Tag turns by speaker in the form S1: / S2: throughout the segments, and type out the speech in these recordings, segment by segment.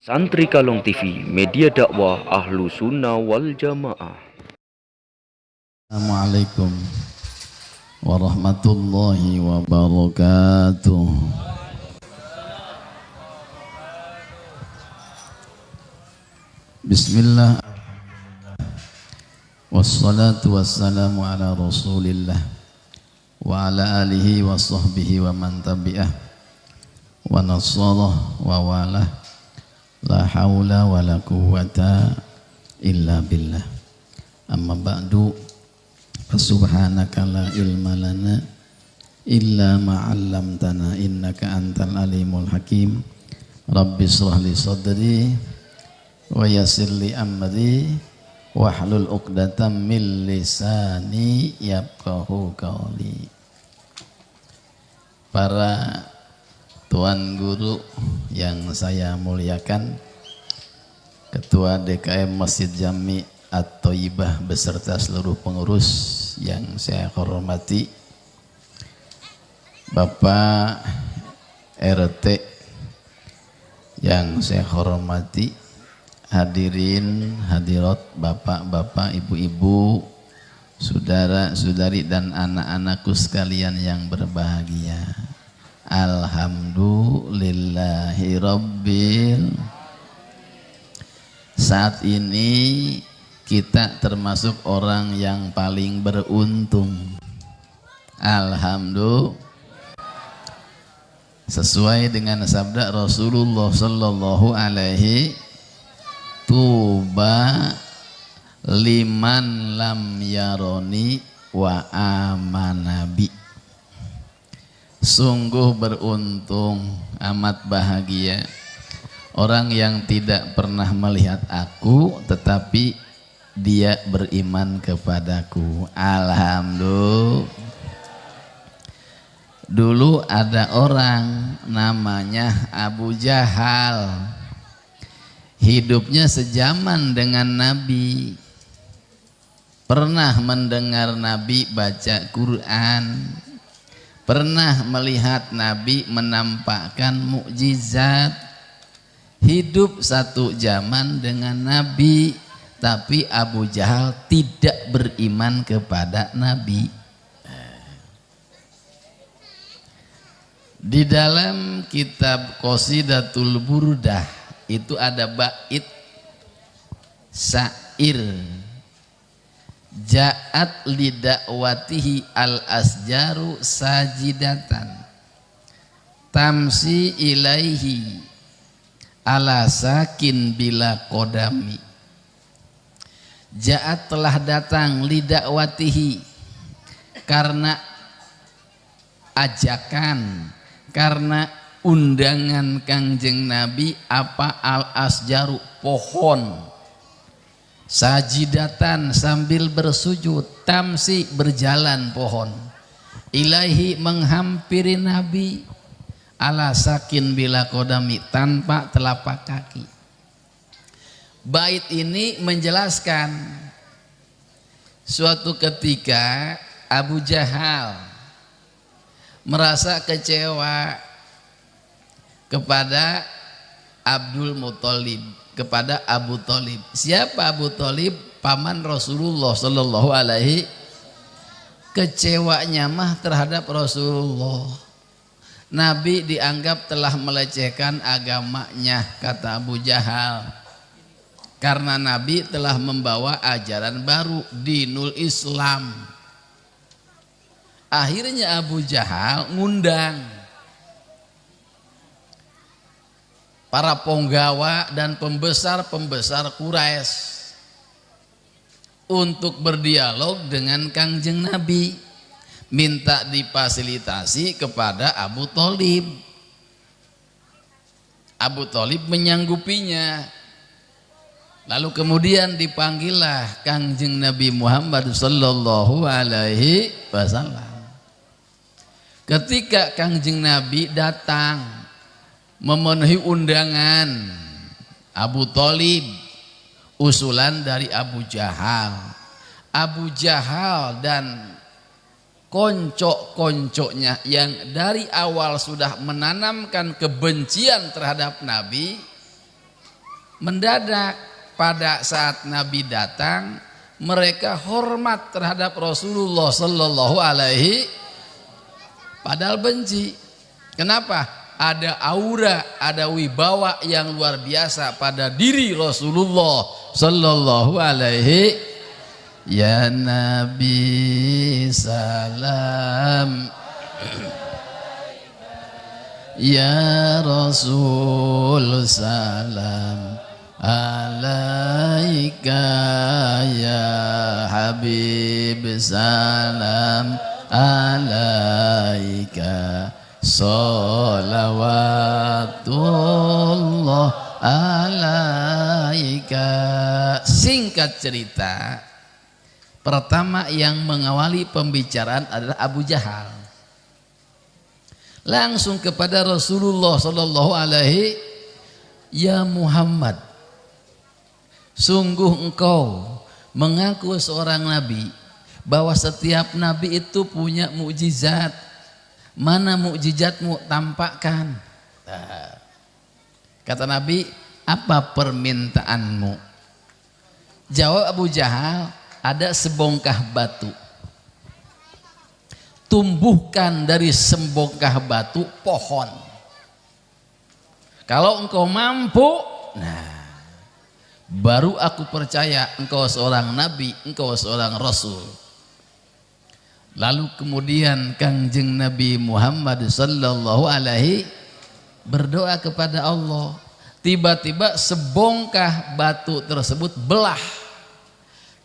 S1: Santri Kalong TV, media dakwah Ahlu Sunnah wal Jamaah.
S2: Assalamualaikum warahmatullahi wabarakatuh. Bismillah. Wassalatu wassalamu ala Rasulillah wa ala alihi wa sahbihi wa man tabi'ah wa nasarah wa walah. La haula wa la quwwata illa billah. Amma ba'du. Subhanaka la ilma lana illa ma 'allamtana innaka antal alimul hakim. Rabbi shrah li sadri wa yassir li amri wahlul 'uqdatam min lisani yafqahu qawli. Para tuan guru yang saya muliakan, Ketua DKM Masjid Jami At-Thayyibah beserta seluruh pengurus yang saya hormati, Bapak RT yang saya hormati, hadirin hadirat, bapak-bapak, ibu-ibu, saudara-saudari dan anak-anakku sekalian yang berbahagia. Alhamdulillahi Rabbil. Saat ini kita termasuk orang yang paling beruntung. Alhamdulillah. Sesuai dengan sabda Rasulullah sallallahu alaihi, tuba liman lam yaroni wa amanabi. Sungguh beruntung, amat bahagia orang yang tidak pernah melihat aku tetapi dia beriman kepadaku. Alhamdulillah. Dulu ada orang namanya Abu Jahal, hidupnya sejaman dengan Nabi, pernah mendengar Nabi baca Quran, pernah melihat Nabi menampakkan mukjizat, hidup satu zaman dengan Nabi, tapi Abu Jahal tidak beriman kepada Nabi. Di dalam kitab Qasidatul Burdah itu ada bait syair, ja'at lidakwatihi al-asjaru sajidatan tamsi ilaihi ala sakin bila kodami. Ja'at telah datang lidakwatihi karena ajakan, karena undangan Kangjeng Nabi, apa al-asjaru, pohon, sajidatan sambil bersujud, tamsi berjalan pohon, ilaihi menghampiri Nabi, ala sakin bila kodami tanpa telapak kaki. Bait ini menjelaskan suatu ketika Abu Jahal merasa kecewa kepada Abdul Muthalib, kepada Abu Thalib. Siapa Abu Thalib? Paman Rasulullah sallallahu alaihi. Kecewanya mah terhadap Rasulullah. Nabi dianggap telah melecehkan agamanya, kata Abu Jahal. Karena Nabi telah membawa ajaran baru, dinul Islam. Akhirnya Abu Jahal ngundang para penggawa dan pembesar-pembesar Quraisy untuk berdialog dengan Kangjeng Nabi, minta difasilitasi kepada Abu Thalib. Abu Thalib menyanggupinya. Lalu kemudian dipanggillah Kangjeng Nabi Muhammad sallallahu alaihi wasallam. Ketika Kangjeng Nabi datang memenuhi undangan Abu Thalib, usulan dari Abu Jahal. Abu Jahal dan konco-konconya yang dari awal sudah menanamkan kebencian terhadap Nabi, Mendadak pada saat Nabi datang, mereka hormat terhadap Rasulullah sallallahu alaihi, padahal benci. Kenapa? Ada aura, ada wibawa yang luar biasa pada diri Rasulullah sallallahu alaihi. Ya Nabi salam, ya Rasul salam, alaika ya Habib salam, alaika salawatullah alaika. Singkat cerita, pertama yang mengawali pembicaraan adalah Abu Jahal. Langsung kepada Rasulullah sallallahu alaihi, ya Muhammad, sungguh engkau mengaku seorang nabi, bahwa setiap nabi itu punya mukjizat. Mana mukjizatmu, tampakkan. Kata Nabi, apa permintaanmu? Jawab Abu Jahal, ada sebongkah batu. Tumbuhkan dari sebongkah batu pohon. Kalau engkau mampu, nah, baru aku percaya engkau seorang nabi, engkau seorang rasul. Lalu kemudian Kangjeng Nabi Muhammad sallallahu alaihi berdoa kepada Allah. Tiba-tiba sebongkah batu tersebut belah.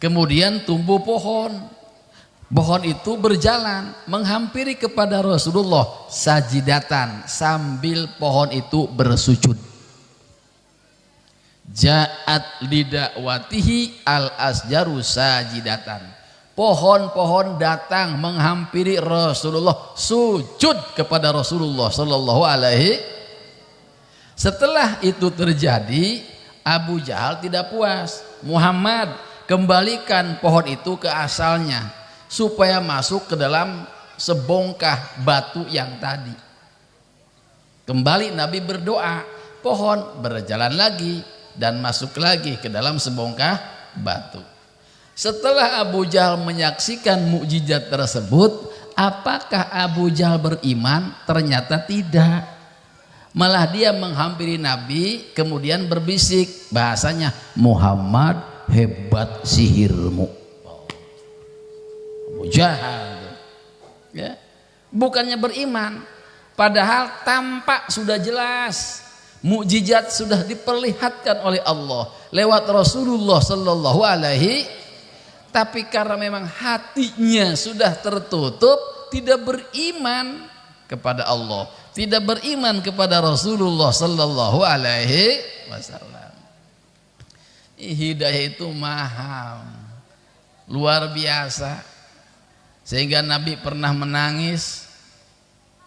S2: Kemudian tumbuh pohon. Pohon itu berjalan menghampiri kepada Rasulullah sajidatan, sambil pohon itu bersujud. Ja'at lidakwatihi al-asjaru sajidatan. Pohon-pohon datang menghampiri Rasulullah, sujud kepada Rasulullah sallallahu alaihi. Setelah itu terjadi, Abu Jahal tidak puas. Muhammad, kembalikan pohon itu ke asalnya supaya masuk ke dalam sebongkah batu yang tadi. Kembali Nabi berdoa, pohon berjalan lagi dan masuk lagi ke dalam sebongkah batu. Setelah Abu Jahal menyaksikan mukjizat tersebut, apakah Abu Jahal beriman? Ternyata tidak. Malah dia menghampiri Nabi, kemudian berbisik, bahasanya, Muhammad, hebat sihirmu. Abu Jahal, ya, bukannya beriman, padahal tampak sudah jelas, mukjizat sudah diperlihatkan oleh Allah lewat Rasulullah sallallahu alaihi. Tapi karena memang hatinya sudah tertutup, tidak beriman kepada Allah, tidak beriman kepada Rasulullah sallallahu alaihi wasallam. Hidayah itu mahal, luar biasa. Sehingga Nabi pernah menangis,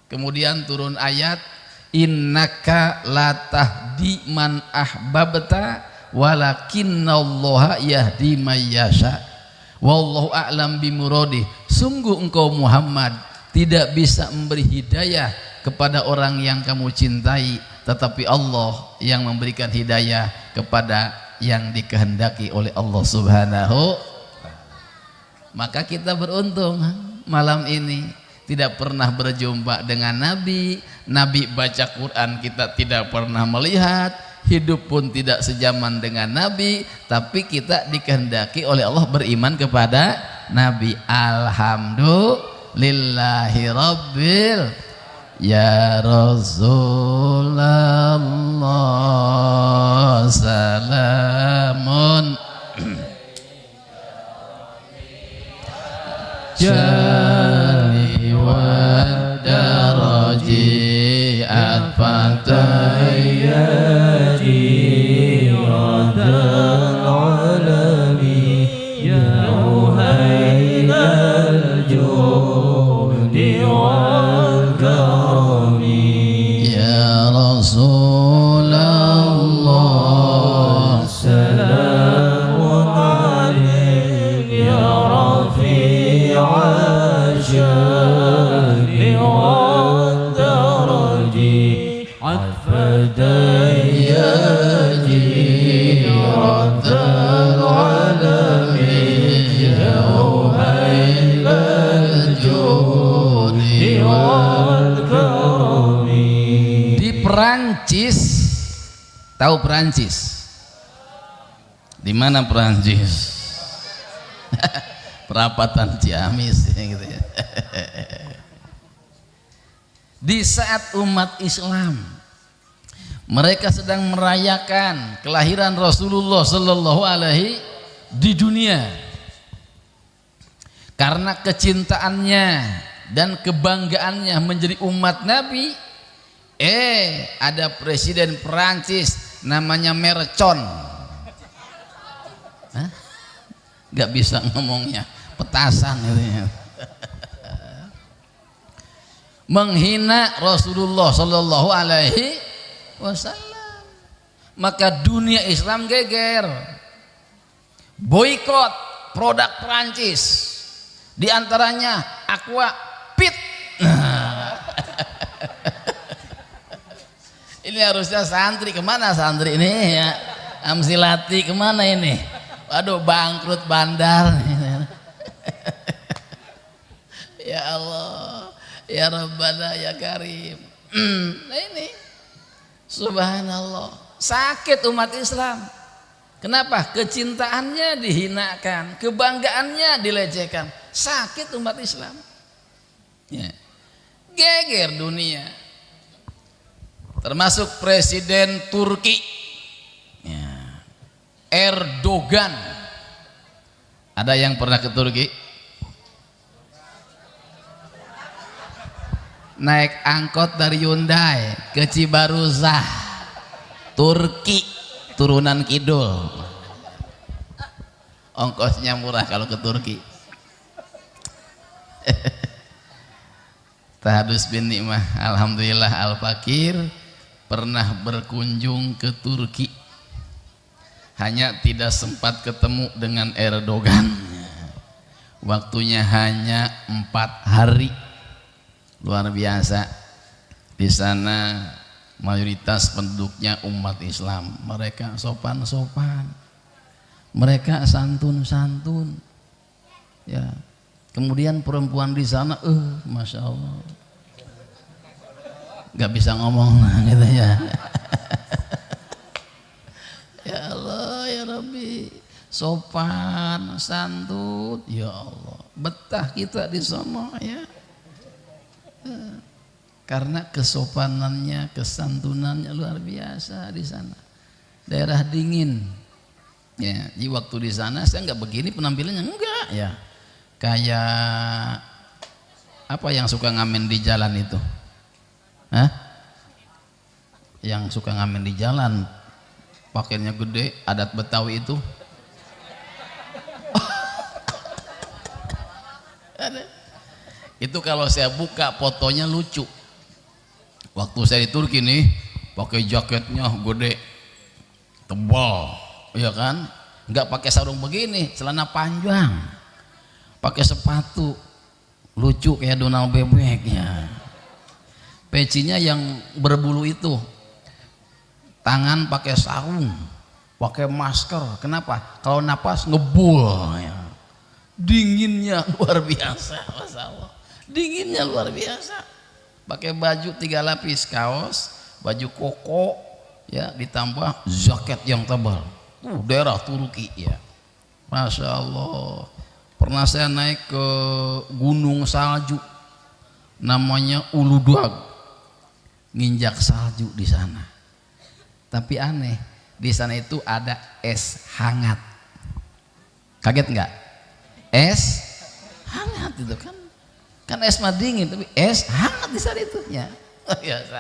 S2: kemudian turun ayat, innaka latahdi man ahbabta walakinnallaha yahdi may yasha. Wallahu a'lam bimuradih. Sungguh engkau Muhammad tidak bisa memberi hidayah kepada orang yang kamu cintai, tetapi Allah yang memberikan hidayah kepada yang dikehendaki oleh Allah Subhanahu. Maka kita beruntung malam ini tidak pernah berjumpa dengan Nabi. Nabi baca Quran kita tidak pernah melihat, hidup pun tidak sejaman dengan Nabi, tapi kita dikehendaki oleh Allah beriman kepada Nabi. Alhamdulillahi Rabbil, ya Rasulullah salamun jani wa daraji al-fatayati radal alami ya muhayyal judi wal karami ya Rasulullah salamun alaik ya rafi'al syari wal daraji atfadayyaji Perancis, tahu Perancis? Di mana Perancis? Perapatan Ciamis gitu ya. Di saat umat Islam mereka sedang merayakan kelahiran Rasulullah Sallallahu Alaihi di dunia, karena kecintaannya dan kebanggaannya menjadi umat Nabi, ada presiden Perancis namanya Mercon. Hah? Gak bisa ngomongnya, petasan gitu. Menghina Rasulullah Sallallahu Alaihi Wasallam. Maka dunia Islam geger, boikot produk Perancis, di antaranya Aqua Pit. Ini harusnya santri, kemana santri ini ya? Amsilati kemana ini? Waduh, bangkrut bandar. Ya Allah, ya Rabbana ya Karim. Nah ini subhanallah, sakit umat Islam. Kenapa? Kecintaannya dihinakan, kebanggaannya dilecehkan. Sakit umat Islam ya. Geger dunia, termasuk presiden Turki ya, Erdogan. Ada yang pernah ke Turki? Naik angkot dari Hyundai ke Cibaruzah, Turki, turunan kidul. Ongkosnya murah kalau ke Turki. Tahadus bin Nikmah, alhamdulillah Al-Fakir pernah berkunjung ke Turki, hanya tidak sempat ketemu dengan Erdogan. Waktunya hanya 4 hari. Luar biasa. Di sana mayoritas penduduknya umat Islam, mereka sopan-sopan, mereka santun-santun ya. Kemudian perempuan di sana masya Allah, nggak bisa ngomong gitu ya. Ya Allah ya Rabbi, sopan santun, ya Allah, betah kita di sana ya. Karena kesopanannya, kesantunannya luar biasa di sana. Daerah dingin ya. Di waktu di sana saya nggak begini penampilannya, enggak ya, kayak apa yang suka ngamen di jalan itu? Hah? Yang suka ngamen di jalan, pakaiannya gede, adat Betawi itu. Itu kalau saya buka fotonya lucu. Waktu saya di Turki nih, pakai jaketnya gede, tebal, ya kan? Nggak pakai sarung begini, celana panjang, pakai sepatu, lucu kayak Donald Bebek ya. Pecinya yang berbulu itu, tangan pakai sarung, pakai masker. Kenapa? Kalau napas ngebul ya. Dinginnya luar biasa, Masya Allah. Dinginnya luar biasa. Pakai baju 3 lapis, kaos, baju koko ya, ditambah jaket yang tebal. Daerah Turki ya. Masya Allah. Pernah saya naik ke gunung salju namanya Uludağ, nginjak salju di sana. Tapi aneh, di sana itu ada es hangat. Kaget nggak? Es hangat itu kan es mah dingin, tapi es hangat di sana itu ya. Biasa.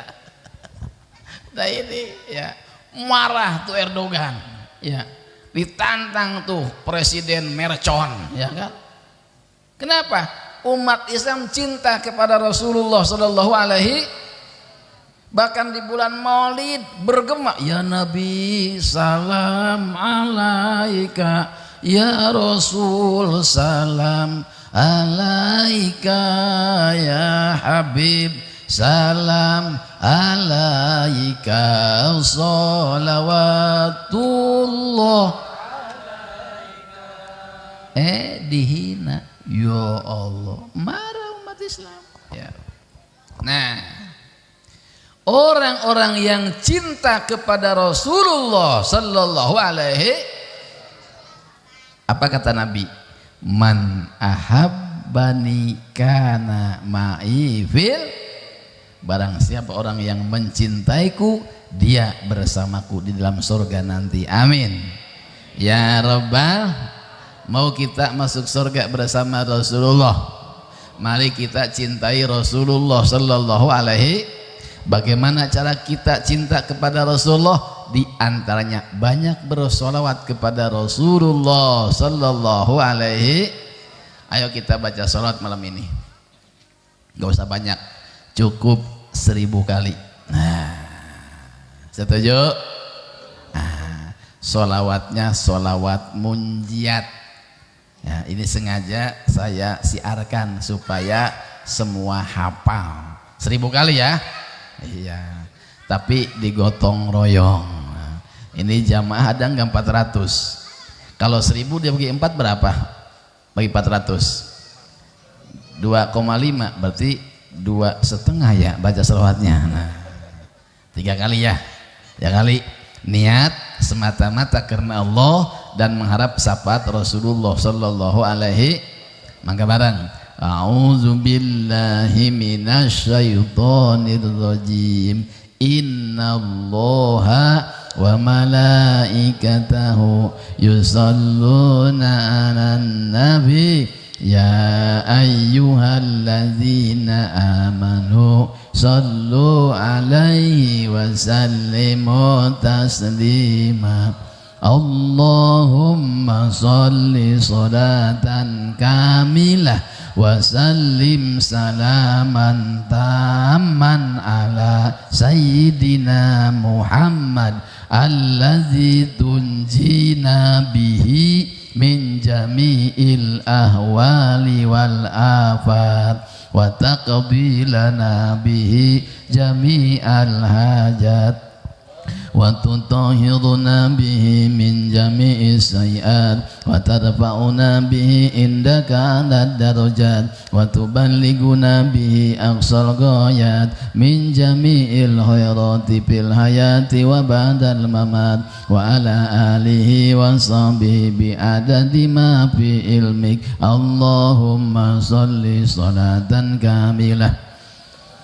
S2: Nah ini ya, marah tuh Erdogan ya, ditantang tuh presiden Mercon ya kan. Kenapa? Umat Islam cinta kepada Rasulullah Sallallahu Alaihi, bahkan di bulan Maulid bergema, ya Nabi salam alaika, ya Rasul salam alaika, ya Habib salam alaika, salawatullah. Dihina, ya Allah, marah umat Islam ya. Nah, Orang-orang yang cinta kepada Rasulullah sallallahu alaihi, apa kata Nabi? Man ahabbani kana ma'i fil, barang siapa orang yang mencintaiku, dia bersamaku di dalam surga nanti. Amin ya Rabbal. Mau kita masuk surga bersama Rasulullah, mari kita cintai Rasulullah sallallahu alaihi. Bagaimana cara kita cinta kepada Rasulullah? Di antaranya banyak bersolawat kepada Rasulullah sallallahu alaihi. Ayo kita baca solawat malam ini, gak usah banyak, cukup 1000 kali. Nah, setuju? Nah, solawatnya solawat munjiat ya, ini sengaja saya siarkan supaya semua hafal. 1000 kali ya. Iya, tapi digotong royong. Ini jamaah ada nggak 400? Kalau 1000 dia bagi 4 berapa? Bagi 400 2,5 berarti 2,5 ya baca selawatnya. Nah, 3 kali ya. 3 kali. Niat semata-mata karena Allah dan mengharap syafaat Rasulullah sallallahu alaihi. Mangga bareng. A'udzu billahi minasyaitonir rajim. Innallaha wa malaikatahu yusholluna 'alan nabi ya ayyuhalladzina amanu shallu 'alaihi wa sallimu taslima. Allahumma sholli sholatan kamilah wa sallim salaman tamman ala sayyidina Muhammad allazi tunjina bihi min jami'il ahwali wal afat wa taqdi lana bihi jami'al hajat wa tutahhiruna bihi min jami'is sayyi'at wa tarfa'una bihi indaka alad darajat wa tuballighuna bihi aqsal ghayat min jami'il khairati fil hayati wa ba'dal mamat wa ala alihi wa sahbihi bi adadi ma fi ilmik. Allahumma sholli sholatan kamilah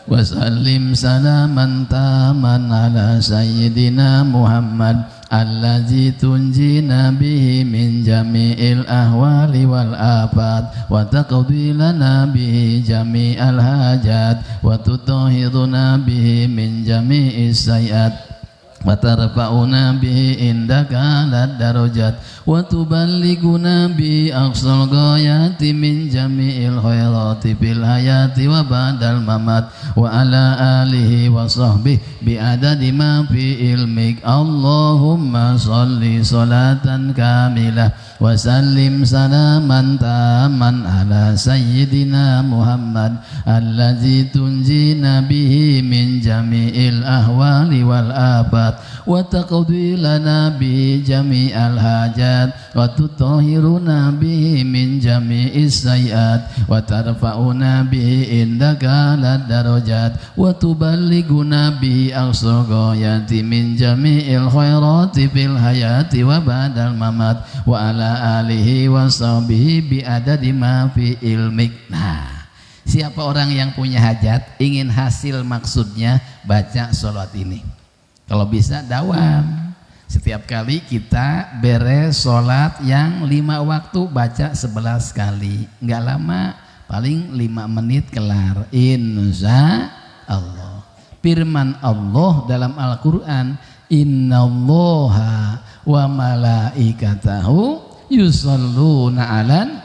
S2: wa sallim salaman taman ala sayyidina Muhammad allazi tunjina bihi min jami'il ahwali wal afat wa taqdi lana bihi jami'al hajat wa tutahhiruna bihi min jami'is sayyi'at wa tarfa'una bihi indaka alad darajat wa tuballighuna bi aqsal ghayati min jami'il khairati fil hayati wa ba'dal mamat wa ala alihi wa sahbihi bi adadi ma fi ilmik. Allahumma sholli sholatan kamilah wa sallim salaman taman ala sayyidina Muhammad allazi tunjina bihi min jami'il ahwali wal afat wa taqdi lana bi jami'al hajat wa tutahhiruna bihi min jami'is sayyi'at wa tarfa'una bihi indaka alad darajat wa tuballighuna bihi aqsal ghayati min jami'il khairati fil hayati wa ba'dal mamat wa ala alihi wa sahbihi bi adadi ma fi ilmik. Nah, siapa orang yang punya hajat ingin hasil maksudnya baca sholawat ini. Kalau bisa dawam, setiap kali kita beres sholat yang 5 waktu baca 11 kali, nggak lama, paling 5 menit kelar. Insya Allah. Firman Allah dalam Al-Quran, innallaha wa malaikatahu yusholluna 'alan,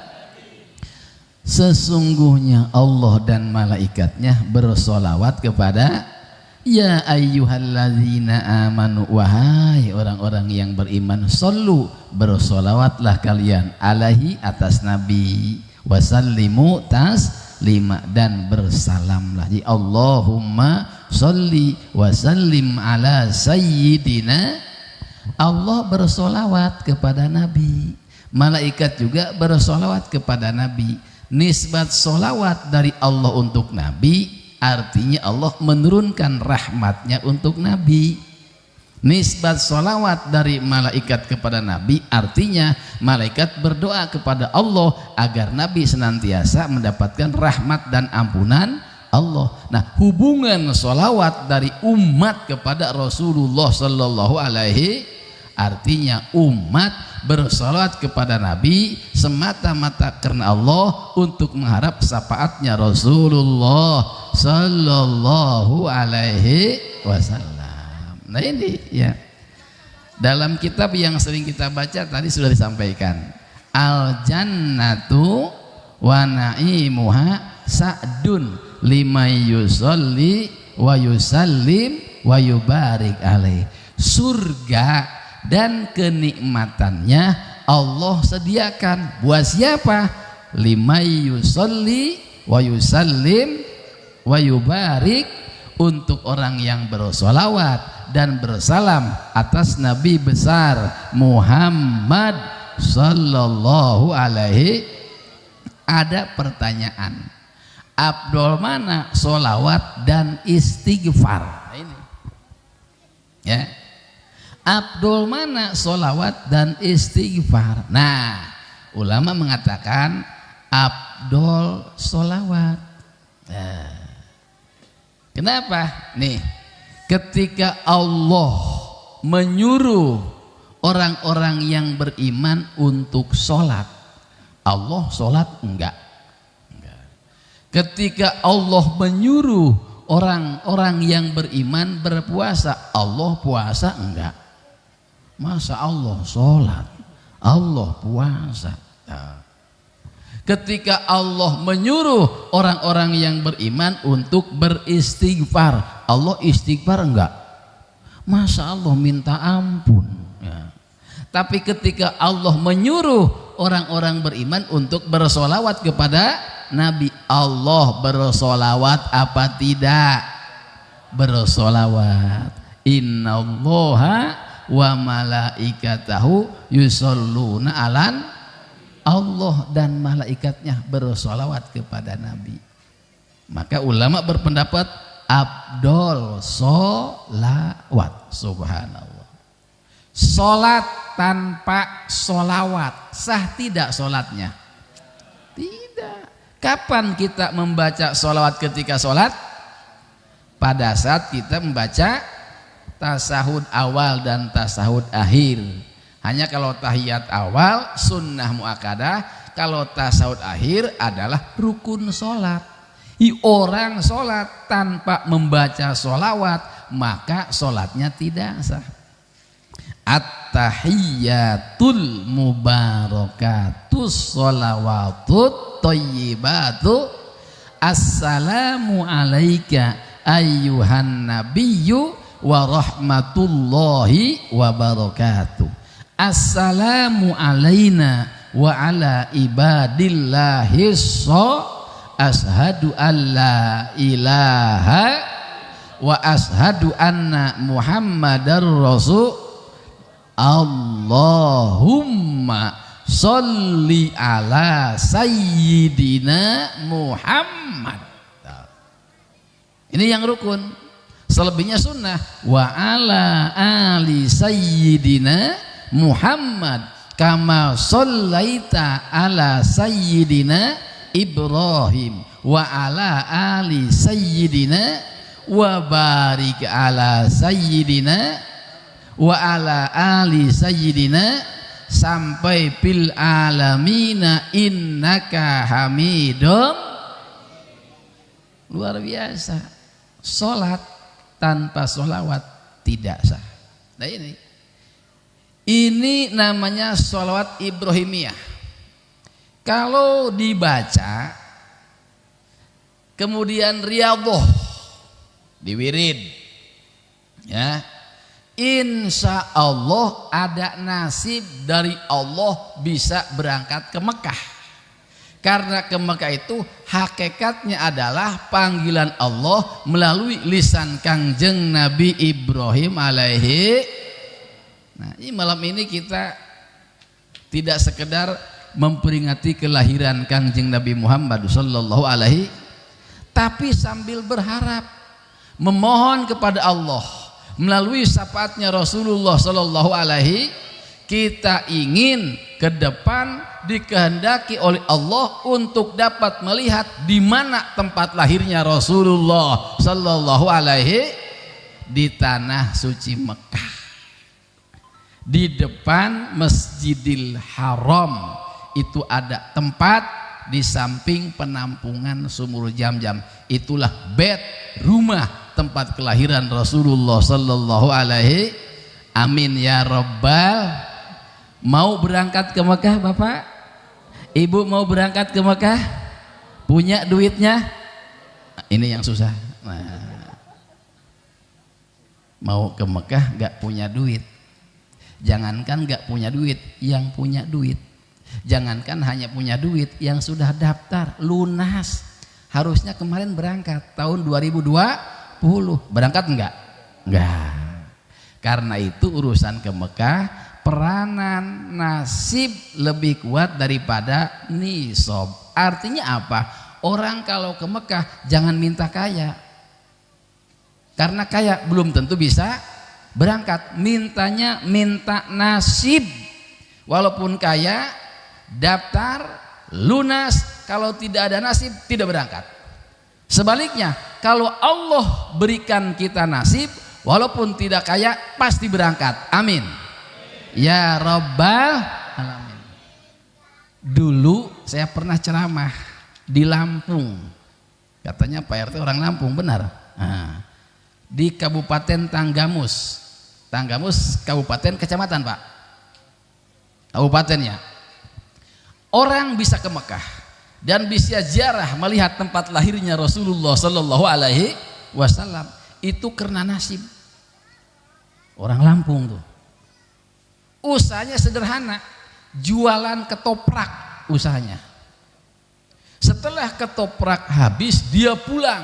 S2: sesungguhnya Allah dan malaikatnya bersolawat kepada ya ayyuhalladzina amanu, wahai orang-orang yang beriman, sallu, bersolawatlah kalian, alaihi, atas nabi, wasallimu, taslima, dan bersalamlah. Jadi Allahumma sholli wasallim ala sayyidina. Allah bersolawat kepada nabi, malaikat juga bersolawat kepada nabi. Nisbat solawat dari Allah untuk nabi artinya Allah menurunkan rahmatnya untuk Nabi. Nisbat sholawat dari malaikat kepada Nabi artinya malaikat berdoa kepada Allah agar Nabi senantiasa mendapatkan rahmat dan ampunan Allah. Nah, hubungan sholawat dari umat kepada Rasulullah Sallallahu Alaihi artinya umat bersolawat kepada Nabi semata-mata karena Allah untuk mengharap syafaatnya Rasulullah Sallallahu Alaihi Wasallam. Nah ini ya, dalam kitab yang sering kita baca tadi sudah disampaikan, al jannatu wa na'imuha sa'dun liman yusolli wa yusallim wa yubarik alaih. Surga dan kenikmatannya Allah sediakan buat siapa? Liman yusolli wa yusallim wa yubarik, untuk orang yang bersolawat dan bersalam atas Nabi besar Muhammad Sallallahu Alaihi. Ada pertanyaan, afdol mana solawat dan istighfar? Ini ya, afdol mana solawat dan istighfar? Nah, ulama mengatakan afdol solawat. Nah, kenapa? Nih, ketika Allah menyuruh orang-orang yang beriman untuk sholat, Allah sholat enggak. Ketika Allah menyuruh orang-orang yang beriman berpuasa, Allah puasa enggak. Masa Allah sholat, Allah puasa. Nah, ketika Allah menyuruh orang-orang yang beriman untuk beristighfar, Allah istighfar enggak? Masa Allah minta ampun ya. Tapi ketika Allah menyuruh orang-orang beriman untuk bersolawat kepada Nabi, Allah bersolawat apa tidak? Bersolawat. Innallaha wa malaikatahu yusholluna alan, Allah dan malaikatnya bersolawat kepada Nabi. Maka ulama berpendapat afdol solawat. Subhanallah. Solat tanpa solawat sah tidak solatnya? Tidak. Kapan kita membaca solawat ketika solat? Pada saat kita membaca tasahud awal dan tasahud akhir. Hanya kalau tahiyat awal sunnah muakkadah, kalau tasawuf akhir adalah rukun sholat. Orang sholat tanpa membaca sholawat maka sholatnya tidak sah. At-tahiyyatul mubarakatus sholawatut thayyibatu assalamu alaika ayyuhan nabiyyu wa rahmatullahi wa barakatuh. Assalamu alaina wa ala ibadillahis ashadu an la ilaha wa ashadu anna muhammadar rasul. Allahumma sholli ala sayyidina Muhammad. Ini yang rukun. Selebihnya sunnah. Wa ala ali sayyidina Muhammad kama shallaita ala sayyidina Ibrahim wa ala ali sayyidina wa barik ala sayyidina wa ala ali sayyidina sampai fil alamina innaka hamidum. Luar biasa. Salat tanpa sholawat tidak sah. Nah ini namanya sholawat Ibrahimiyah. Kalau dibaca kemudian riyadhah diwirid ya, insya Allah ada nasib dari Allah bisa berangkat ke Mekah. Karena ke Mekah itu hakikatnya adalah panggilan Allah melalui lisan Kangjeng Nabi Ibrahim alaihi. Nah, ini malam ini kita tidak sekedar memperingati kelahiran Kangjeng Nabi Muhammad sallallahu alaihi, tapi sambil berharap, memohon kepada Allah melalui syafaatnya Rasulullah Sallallahu Alaihi. Kita ingin ke depan dikehendaki oleh Allah untuk dapat melihat di mana tempat lahirnya Rasulullah Sallallahu Alaihi, di tanah suci Mekah, di depan Masjidil Haram. Itu ada tempat di samping penampungan sumur Jam-Jam. Itulah bait, rumah tempat kelahiran Rasulullah Sallallahu Alaihi. Amin ya Rabbal. Mau berangkat ke Mekah Bapak? Ibu mau berangkat ke Mekah? Punya duitnya? Ini yang susah. Nah, mau ke Mekah gak punya duit. Jangankan gak punya duit, yang punya duit. Jangankan hanya punya duit, yang sudah daftar lunas. Harusnya kemarin berangkat tahun 2020. Berangkat enggak? Enggak. Karena itu urusan ke Mekah, peranan nasib lebih kuat daripada nisab. Artinya apa? Orang kalau ke Mekah jangan minta kaya, karena kaya belum tentu bisa berangkat. Mintanya minta nasib. Walaupun kaya, daftar lunas, kalau tidak ada nasib tidak berangkat. Sebaliknya, kalau Allah berikan kita nasib, walaupun tidak kaya pasti berangkat. Amin ya Rabbal Alamin. Dulu saya pernah ceramah di Lampung. Katanya Pak RT orang Lampung, benar? Nah, di Kabupaten Tanggamus. Tanggamus kabupaten, kecamatan Pak? Kabupatennya. Orang bisa ke Mekah dan bisa ziarah melihat tempat lahirnya Rasulullah Sallallahu Alaihi Wasallam. Itu karena nasib. Orang Lampung tuh usahanya sederhana, jualan ketoprak usahanya. Setelah ketoprak habis, dia pulang,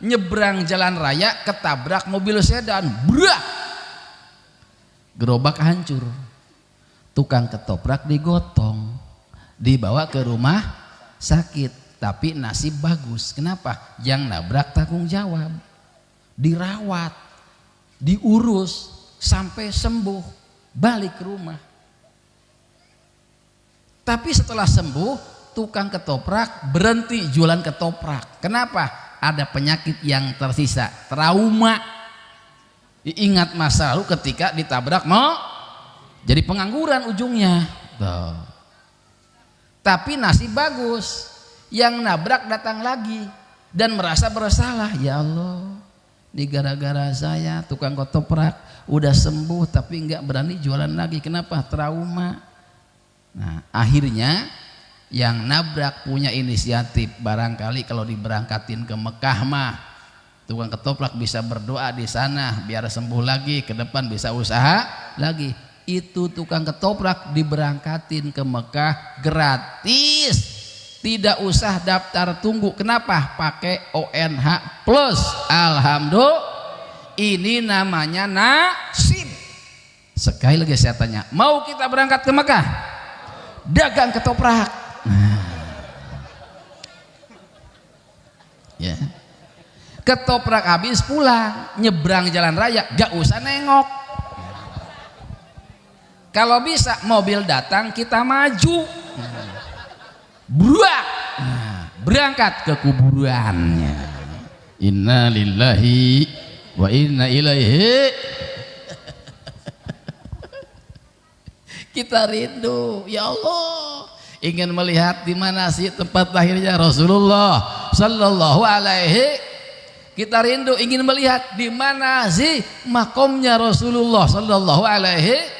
S2: nyebrang jalan raya, ketabrak mobil sedan, brak, gerobak hancur. Tukang ketoprak digotong, dibawa ke rumah sakit. Tapi nasib bagus. Kenapa? Yang nabrak tanggung jawab, dirawat, diurus sampai sembuh, balik ke rumah. Tapi setelah sembuh, tukang ketoprak berhenti jualan ketoprak. Kenapa? Ada penyakit yang tersisa, trauma. Ingat masa lalu ketika ditabrak mau jadi pengangguran ujungnya. Tuh. Tapi nasib bagus, yang nabrak datang lagi dan merasa bersalah. Ya Allah, ini gara-gara saya tukang ketoprak udah sembuh tapi nggak berani jualan lagi. Kenapa? Trauma. Nah, akhirnya yang nabrak punya inisiatif. Barangkali kalau diberangkatin ke Mekah mah tukang ketoprak bisa berdoa di sana biar sembuh lagi, ke depan bisa usaha lagi. Itu tukang ketoprak diberangkatin ke Mekah gratis, tidak usah daftar tunggu. Kenapa? Pakai ONH plus. Alhamdulillah. Ini namanya nasib. Sekali lagi saya tanya, mau kita berangkat ke Mekah? Dagang ketoprak. Ya. Ketoprak habis pulang, nyebrang jalan raya, gak usah nengok. Kalau bisa mobil datang kita maju. Buak. Berangkat ke kuburannya. Inna lillahi wa inna ilaihi. Kita rindu, ya Allah, ingin melihat di mana sih tempat lahirnya Rasulullah Sallallahu Alaihi. Kita rindu ingin melihat di mana sih makomnya Rasulullah Sallallahu Alaihi.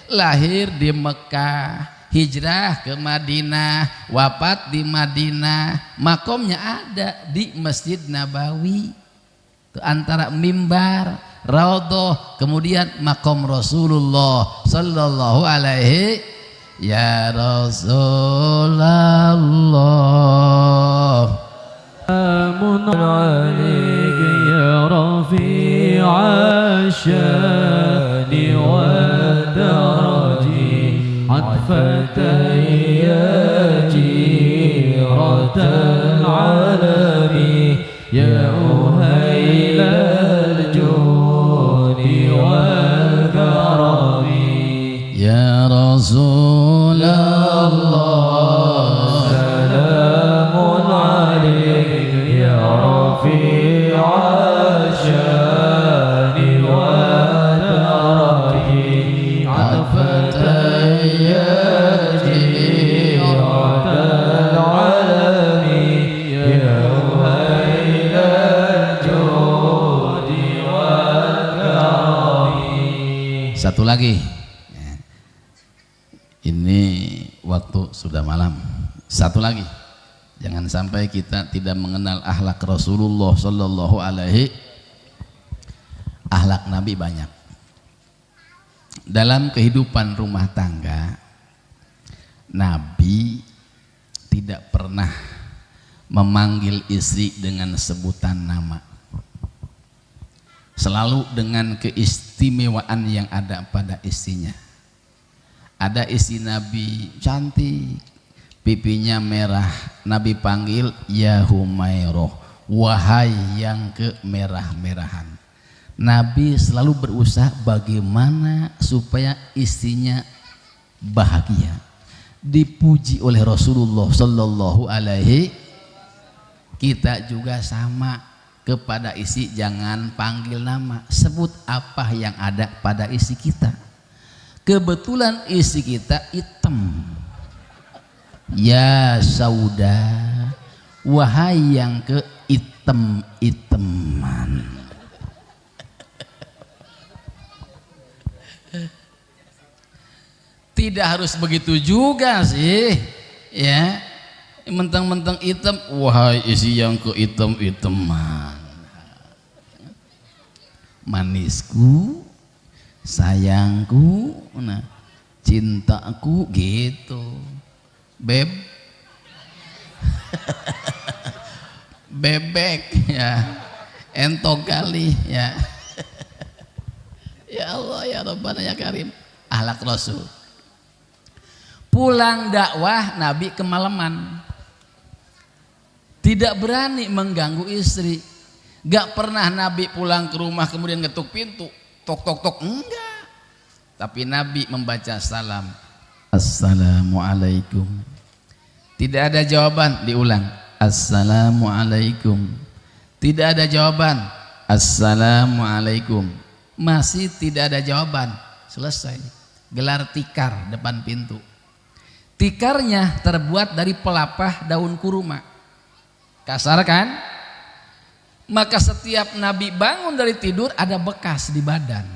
S2: Lahir di Mekah, hijrah ke Madinah, wafat di Madinah, makomnya ada di Masjid Nabawi. Itu antara mimbar, raudhah, kemudian makom Rasulullah Sallallahu Alaihi. Ya Rasulullah,
S3: salamun alaika ya rafi'a syani wa daraji atfatan ya jiratan alami يا أهيل الجود والكرم
S2: يا رسول الله
S3: سلام عليك يا رفيع الشان والدرج عفت جيرة العالم يا أهيل الجود والكرم.
S2: Satu lagi. Ini waktu sudah malam. Satu lagi. Jangan sampai kita tidak mengenal akhlak Rasulullah sallallahu alaihi. Akhlak Nabi banyak. Dalam kehidupan rumah tangga, Nabi tidak pernah memanggil istri dengan sebutan nama. Selalu dengan keistimewaan yang ada pada istrinya. Ada istri Nabi cantik, pipinya merah, Nabi panggil ya Humairah, wahai yang kemerah-merahan. Nabi selalu berusaha bagaimana supaya istrinya bahagia, dipuji oleh Rasulullah sallallahu alaihi. Kita juga sama, kepada istri jangan panggil nama, sebut apa yang ada pada istri kita. Kebetulan istri kita hitam, ya sauda, wahai yang keitem-iteman. Tidak harus begitu juga sih, ya. Mentang-mentang hitam, wahai istri yang keitem-iteman. Manisku, sayangku, nah, cintaku gitu, beb, bebek ya, entok kali ya. Ya Allah ya Rabbana ya Karim. Akhlak Rasul. Pulang dakwah Nabi kemalaman, tidak berani mengganggu istri. Gak pernah Nabi pulang ke rumah kemudian ketuk pintu, tok tok tok, enggak. Tapi Nabi membaca salam, Assalamualaikum. Tidak ada jawaban, diulang, Assalamualaikum. Tidak ada jawaban, Assalamualaikum. Masih tidak ada jawaban, selesai. Gelar tikar depan pintu. Tikarnya terbuat dari pelapah daun kurma. Kasar kan? Maka setiap Nabi bangun dari tidur ada bekas di badan.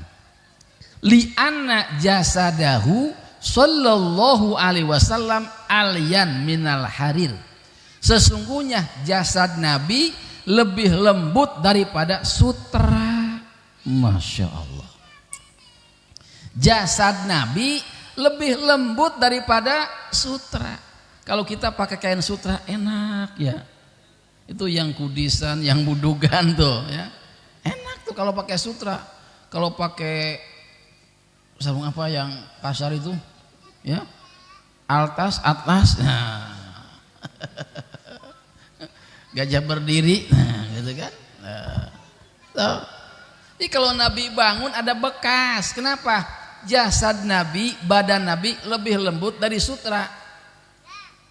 S2: Li'anna jasadahu sallallahu alaihi wasallam alyan minal harir. Sesungguhnya jasad Nabi lebih lembut daripada sutra. Masya Allah. Jasad Nabi lebih lembut daripada sutra. Kalau kita pakai kain sutra enak ya. Itu yang kudisan, yang budugan tuh ya. Enak tuh kalau pakai sutra. Kalau pakai sarung apa yang pasar itu ya, altas, atlas, nah. Gajah berdiri, nah, gitu kan. Nah. Jadi kalau Nabi bangun ada bekas. Kenapa? Jasad Nabi, badan Nabi lebih lembut dari sutra.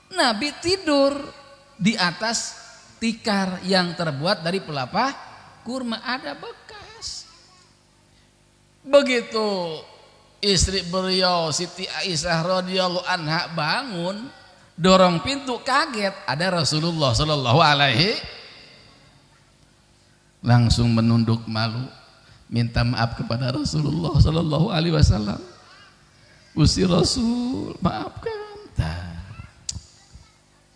S2: Nabi tidur di atas tikar yang terbuat dari pelapah kurma, ada bekas. Begitu istri beliau Siti Aisyah radhiyallahu anha bangun, dorong pintu, kaget ada Rasulullah sallallahu alaihi, langsung menunduk malu, minta maaf kepada Rasulullah sallallahu alaihi wasallam. Gusti Rasul, maafkan.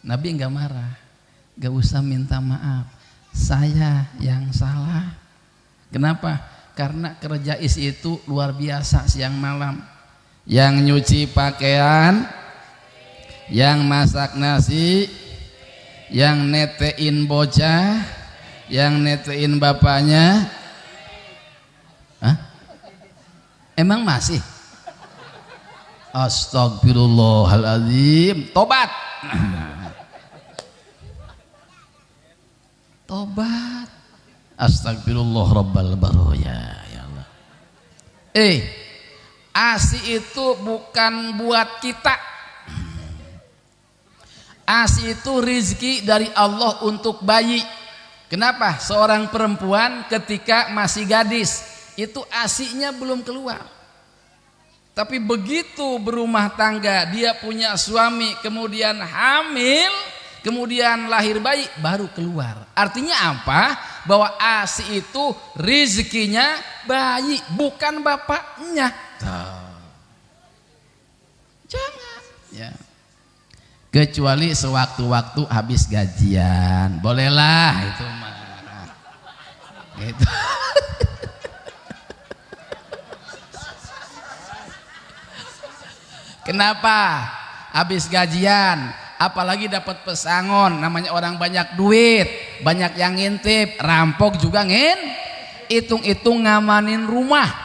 S2: Nabi enggak marah, gak usah minta maaf, saya yang salah. Kenapa? Karena kerja istri itu luar biasa siang malam. Yang nyuci pakaian, yang masak nasi, yang netein bocah, yang netein bapaknya. Hah? Emang masih? Astagfirullahaladzim. Tobat. Tobat. Astagfirullah rabbal baraya. Ya Allah. ASI itu bukan buat kita. ASI itu rizki dari Allah untuk bayi. Kenapa? Seorang perempuan ketika masih gadis itu ASI-nya belum keluar. Tapi begitu berumah tangga, dia punya suami, kemudian hamil, kemudian lahir bayi, baru keluar. Artinya apa? Bahwa ASI itu rizkinya bayi, bukan bapaknya. Jangan. Ya. Kecuali sewaktu-waktu habis gajian, bolehlah itu mah. Gitu. Kenapa? Habis gajian, apalagi dapat pesangon, namanya orang banyak duit, banyak yang ngintip, rampok juga hitung-hitung ngamanin rumah.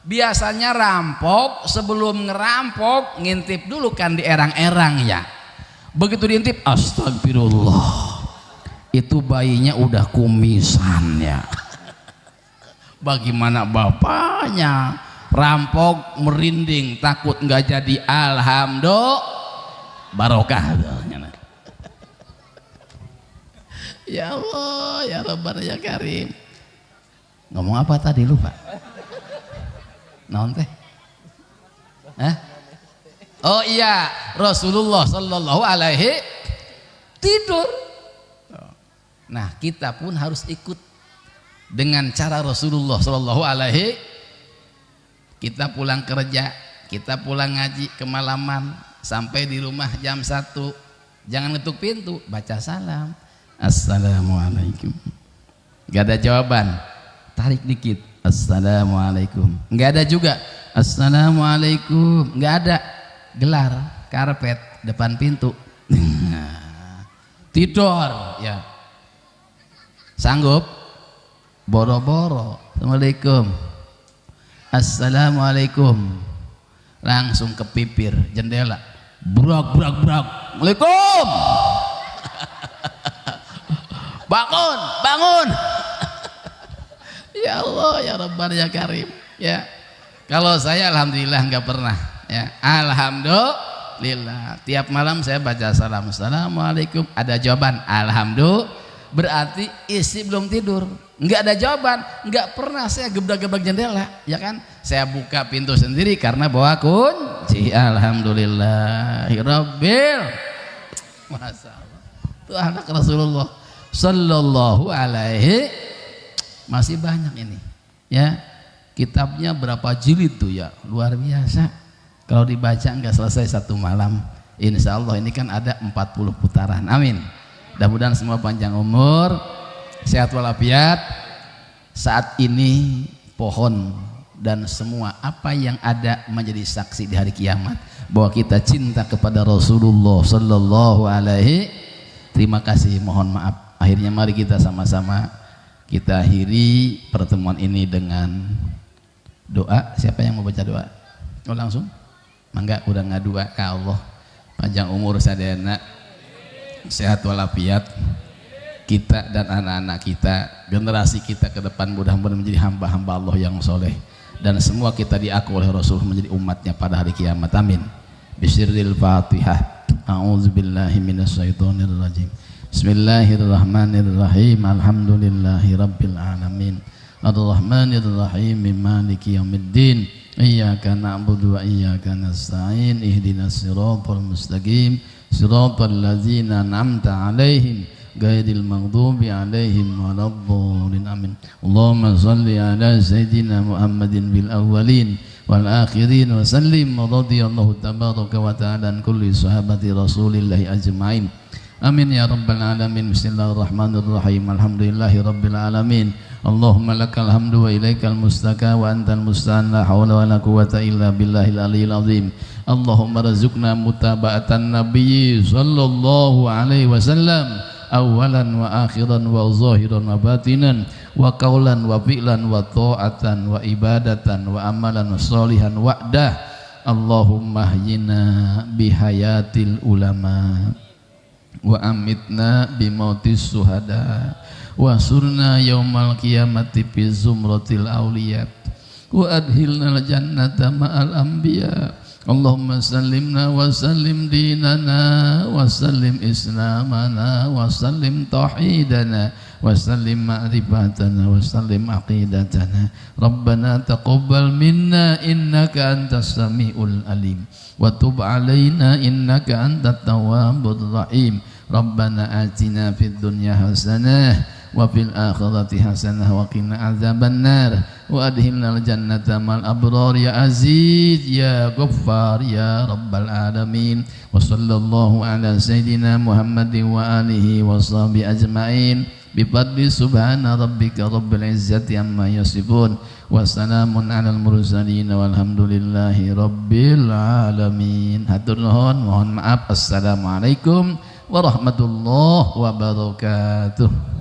S2: Biasanya rampok sebelum ngerampok ngintip dulu kan di erang-erang ya. Begitu diintip, astagfirullah, itu bayinya udah kumisan ya. Bagaimana bapaknya? Rampok merinding, takut nggak jadi, alhamdulillah barokah. Ya Allah, ya Rabbana ya Karim. Ngomong apa tadi lupa? Naon teh? Oh iya, Rasulullah sallallahu alaihi tidur. Nah, kita pun harus ikut dengan cara Rasulullah sallallahu alaihi. Kita pulang kerja, kita pulang ngaji kemalaman, sampai di rumah jam 1. Jangan ngetuk pintu, baca salam. Assalamualaikum. Gak ada jawaban, tarik dikit. Assalamualaikum. Nggak ada juga. Assalamualaikum. Nggak ada. Gelar karpet depan pintu. Tidur. Ya. Sanggup? Boro-boro. Assalamualaikum. Assalamualaikum. Langsung ke pipir jendela. Brak. Assalamualaikum. Bangun. Ya Allah, ya Rabbana ya Karim. Ya. Kalau saya alhamdulillah nggak pernah. Ya. Alhamdulillah. Tiap malam saya baca salam. Assalamualaikum. Ada jawaban. Alhamdulillah. Berarti isi belum tidur. Nggak ada jawaban. Nggak pernah saya gebrak-gebrak jendela. Ya kan? Saya buka pintu sendiri karena bawa kunci. Alhamdulillahirabbil. Masya Allah. Itu anak Rasulullah sallallahu alaihi. Masih banyak ini ya, kitabnya berapa jilid tuh ya, luar biasa. Kalau dibaca nggak selesai satu malam. Insya Allah ini kan ada 40 putaran. Amin. Mudah-mudahan semua panjang umur, sehat walafiat. Saat ini pohon dan semua apa yang ada menjadi saksi di hari kiamat bahwa kita cinta kepada Rasulullah sallallahu alaihi. Terima kasih, mohon maaf. Akhirnya mari kita sama-sama kita akhiri pertemuan ini dengan doa. Siapa yang mau baca doa? Oh langsung? Mangga udah ngadua ke Allah. Panjang umur sadayana, sehat walafiat. Kita dan anak-anak kita, generasi kita ke depan mudah-mudahan menjadi hamba-hamba Allah yang soleh. Dan semua kita diaku oleh Rasul menjadi umatnya pada hari kiamat. Amin. Bisirril Fatihah. A'udzubillahi minasyaitonirrajim. Bismillahirrahmanirrahim. Alhamdulillahi rabbil alamin. Ar-Rahmanirrahim. Maliki yaumiddin. Iyyaka na'budu wa iyyaka nasta'in. Ihdinas siratal mustaqim. Siratal ladzina an'amta 'alaihim ghairil maghdubi 'alaihim waladdallin. Amin. Allahumma shalli ala sayyidina Muhammadin bil awwalin wal akhirin wa sallim. Radhiyallahu tabaraka wa ta'ala an kulli sahabati Rasulillahi ajma'in. Amin ya rabbal alamin. Bismillahirrahmanirrahim. Alhamdulillahi rabbil alamin. Allahumma lakal hamdu wa ilaikal mustaka wa antal musta'an. La hawla wa la quwwata illa billahil aliyil azim. Allahumma razuqna mutaba'atan nabiyyi sallallahu alaihi wasallam awalan wa akhiran wa zahiran wa batinan wa qaulan wa fi'lan wa ta'atan wa ibadatan wa amalan sholihan wa'dah. Allahumma ahyina bihayatil ulama wa amitna bimautis suhada wa surna yaumal qiyamati fi zumratil awliya wa adhilna al-jannata ma'al anbiya. Allahumma sallimna wa sallim dinana wa sallim islamana wa sallim tauhidana wa sallim ma'rifatana wa sallim aqidatana. Rabbana taqabbal minna innaka antas samiul alim wa tub alaina innaka antat tawwabur rahim. Rabbana atina fid dunya hasanah wa fil akhirati hasanah wa qina adzabannar wa adkhilnal jannata mal abrar ya aziz ya ghaffar ya rabbal alamin. Wa sallallahu ala sayidina Muhammadin wa alihi wa sahbihi ajmain bi fadli subhana rabbika rabbil izzati amma yasifun wa salamun alal mursalin walhamdulillahi rabbil alamin. Hatur nuhun, mohon maaf. Assalamualaikum warahmatullahi wabarakatuh.